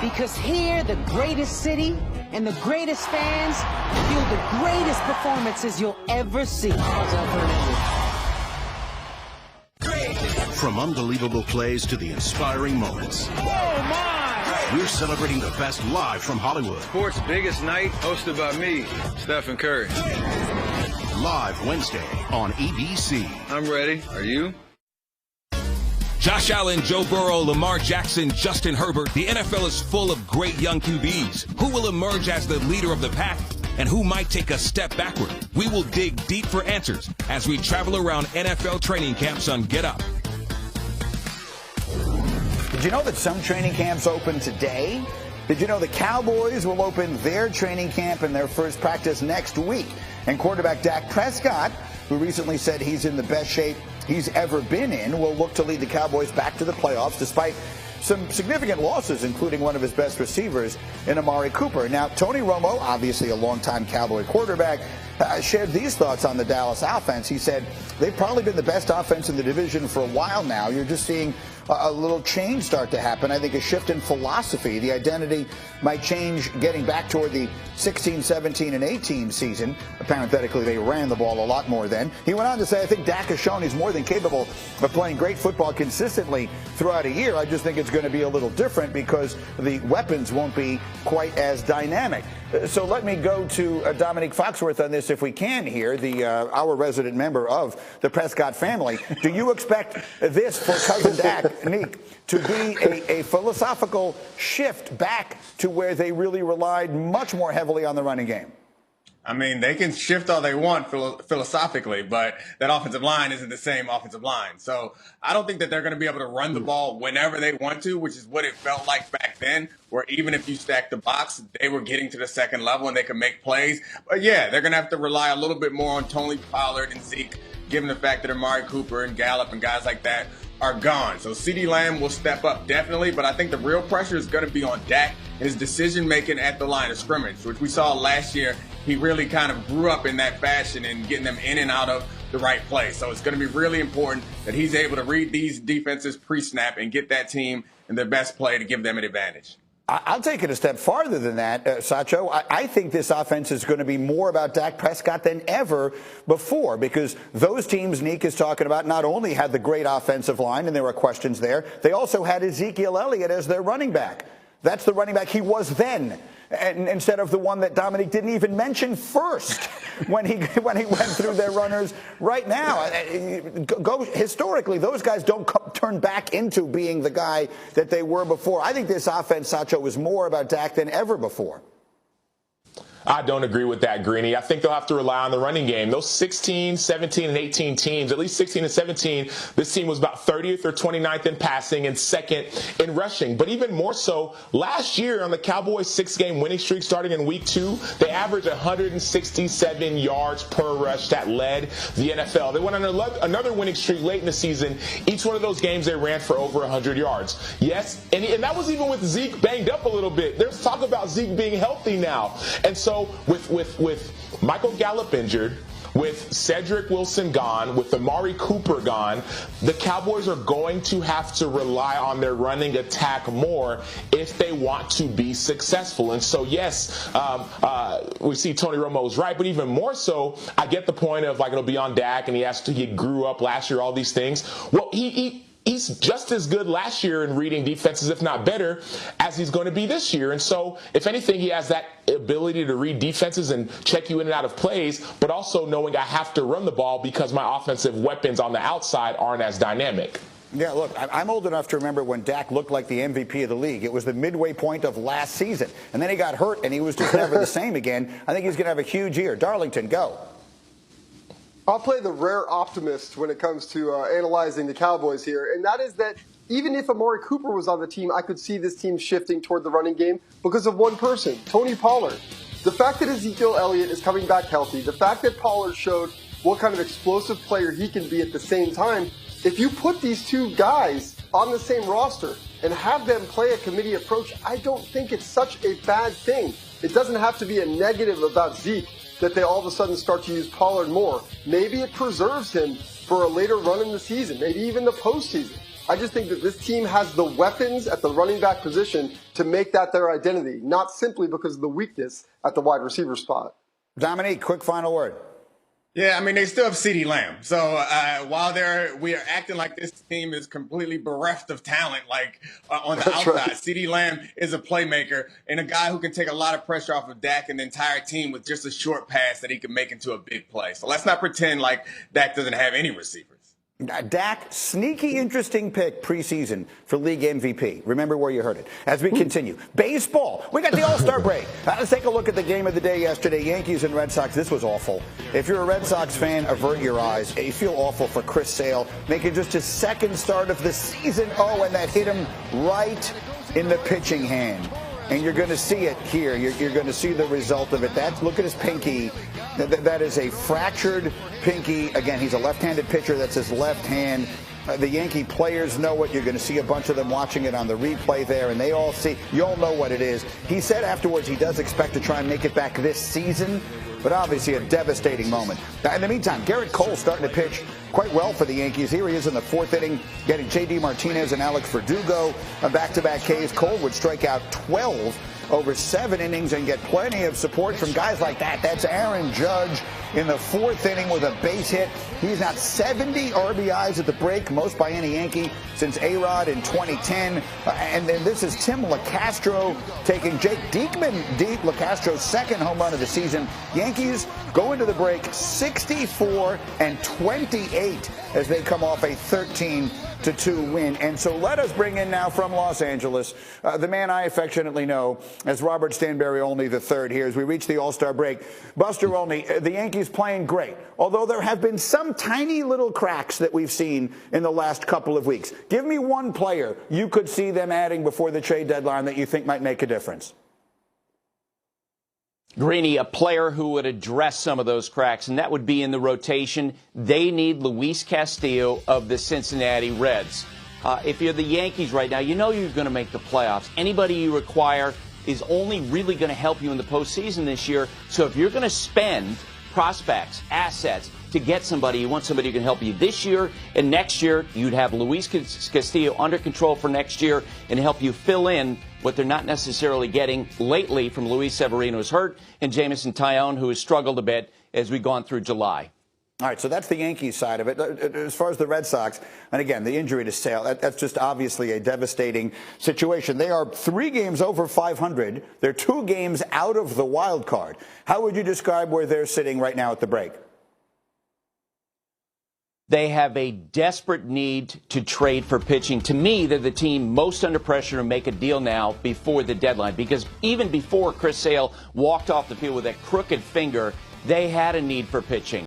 Because here, the greatest city and the greatest fans feel the greatest performances you'll ever see. From unbelievable plays to the inspiring moments. Oh, my! We're celebrating the best live from Hollywood. Sports' biggest night, hosted by me, Stephen Curry. Live Wednesday on ABC. I'm ready. Are you? Josh Allen, Joe Burrow, Lamar Jackson, Justin Herbert. The NFL is full of great young QBs. Who will emerge as the leader of the pack? And who might take a step backward? We will dig deep for answers as we travel around NFL training camps on Get Up. Did you know that some training camps open today? Did you know the Cowboys will open their training camp and their first practice next week? And quarterback Dak Prescott, who recently said he's in the best shape he's ever been in, will look to lead the Cowboys back to the playoffs despite some significant losses, including one of his best receivers in Amari Cooper. Now, Tony Romo, obviously a longtime Cowboy quarterback, shared these thoughts on the Dallas offense. He said, they've probably been the best offense in the division for a while now. You're just seeing a little change start to happen. I think a shift in philosophy. The identity might change getting back toward the 16, 17, and 18 season. Parenthetically, they ran the ball a lot more then. He went on to say, I think Dak has shown he's more than capable of playing great football consistently throughout a year. I just think it's going to be a little different because the weapons won't be quite as dynamic. So let me go to Dominique Foxworth on this if we can here, our resident member of the Prescott family. Do you expect this for cousin Dak, Nick, to be a philosophical shift back to where they really relied much more heavily on the running game? I mean, they can shift all they want philosophically, but that offensive line isn't the same offensive line. So I don't think that they're going to be able to run the ball whenever they want to, which is what it felt like back then, where even if you stack the box, they were getting to the second level and they could make plays. But, yeah, they're going to have to rely a little bit more on Tony Pollard and Zeke, given the fact that Amari Cooper and Gallup and guys like that are gone. So CeeDee Lamb will step up definitely, but I think the real pressure is going to be on Dak, his decision-making at the line of scrimmage, which we saw last year. He really kind of grew up in that fashion and getting them in and out of the right place. So it's going to be really important that he's able to read these defenses pre-snap and get that team in their best play to give them an advantage. I'll take it a step farther than that, Sacho. I think this offense is going to be more about Dak Prescott than ever before, because those teams Nick is talking about not only had the great offensive line, and there were questions there, they also had Ezekiel Elliott as their running back. That's the running back he was then, and instead of the one that Dominique didn't even mention first when he went through their runners right now. Historically, those guys don't turn back into being the guy that they were before. I think this offense, Sacho, is more about Dak than ever before. I don't agree with that, Greeny. I think they'll have to rely on the running game. Those 16, 17, and 18 teams, at least 16 and 17, this team was about 30th or 29th in passing and second in rushing. But even more so, last year on the Cowboys' 6-game winning streak starting in week 2, they averaged 167 yards per rush. That led the NFL. They went on another winning streak late in the season. Each one of those games they ran for over 100 yards. Yes, and that was even with Zeke banged up a little bit. There's talk about Zeke being healthy now. And so with Michael Gallup injured, with Cedric Wilson gone, with Amari Cooper gone, the Cowboys are going to have to rely on their running attack more if they want to be successful. And so, yes, we see Tony Romo's right, but even more so, I get the point of, like, it'll be on Dak, and he grew up last year, all these things. Well, he's just as good last year in reading defenses, if not better, as he's going to be this year. And so, if anything, he has that ability to read defenses and check you in and out of plays, but also knowing I have to run the ball because my offensive weapons on the outside aren't as dynamic. Yeah, look, I'm old enough to remember when Dak looked like the MVP of the league. It was the midway point of last season. And then he got hurt, and he was just never the same again. I think he's going to have a huge year. Darlington, go. I'll play the rare optimist when it comes to analyzing the Cowboys here, and that is that even if Amari Cooper was on the team, I could see this team shifting toward the running game because of one person, Tony Pollard. The fact that Ezekiel Elliott is coming back healthy, the fact that Pollard showed what kind of explosive player he can be at the same time, if you put these two guys on the same roster and have them play a committee approach, I don't think it's such a bad thing. It doesn't have to be a negative about Zeke that they all of a sudden start to use Pollard more. Maybe it preserves him for a later run in the season, maybe even the postseason. I just think that this team has the weapons at the running back position to make that their identity, not simply because of the weakness at the wide receiver spot. Dominique, quick final word. Yeah, I mean, they still have CeeDee Lamb. So while we are acting like this team is completely bereft of talent, like on the outside, right. CeeDee Lamb is a playmaker and a guy who can take a lot of pressure off of Dak and the entire team with just a short pass that he can make into a big play. So let's not pretend like Dak doesn't have any receivers. Dak, sneaky interesting pick preseason for league MVP. Remember where you heard it. As we continue, baseball. We got the All-Star break. Let's take a look at the game of the day yesterday. Yankees and Red Sox. This was awful. If you're a Red Sox fan, avert your eyes. You feel awful for Chris Sale, making just his second start of the season. Oh, and that hit him right in the pitching hand. And you're going to see it here. You're going to see the result of it. Look at his pinky. That is a fractured pinky. Again, he's a left-handed pitcher. That's his left hand. The Yankee players know it. You're going to see a bunch of them watching it on the replay there, and they all see. You all know what it is. He said afterwards he does expect to try and make it back this season, but obviously a devastating moment. Now, in the meantime, Garrett Cole starting to pitch quite well for the Yankees. Here he is in the fourth inning, getting J.D. Martinez and Alex Verdugo on back-to-back Ks. Cole would strike out 12 over 7 innings and get plenty of support from guys like that. That's Aaron Judge in the fourth inning with a base hit. He's got 70 RBIs at the break, most by any Yankee since A-Rod in 2010. And then this is Tim LaCastro taking Jake Diekman, LaCastro's second home run of the season. Yankees go into the break 64-28 as they come off a 13-2 win. And so let us bring in now from Los Angeles the man I affectionately know as Robert Stanberry Olney III here as we reach the All-Star break. Buster Olney, the Yankees playing great, although there have been some tiny little cracks that we've seen in the last couple of weeks. Give me one player you could see them adding before the trade deadline that you think might make a difference. Greeny, a player who would address some of those cracks, and that would be in the rotation. They need Luis Castillo of the Cincinnati Reds. If you're the Yankees right now, you know you're going to make the playoffs. Anybody you require is only really going to help you in the postseason this year. So if you're going to spend prospects, assets to get somebody, you want somebody who can help you this year and next year, you'd have Luis Castillo under control for next year and help you fill in what they're not necessarily getting lately from Luis Severino, who's hurt, and Jameson Taillon, who has struggled a bit as we've gone through July. All right, so that's the Yankees side of it. As far as the Red Sox, and again, the injury to Sale, that's just obviously a devastating situation. They are 3 games over 500. They're 2 games out of the wild card. How would you describe where they're sitting right now at the break? They have a desperate need to trade for pitching. To me, they're the team most under pressure to make a deal now before the deadline, because even before Chris Sale walked off the field with that crooked finger, they had a need for pitching.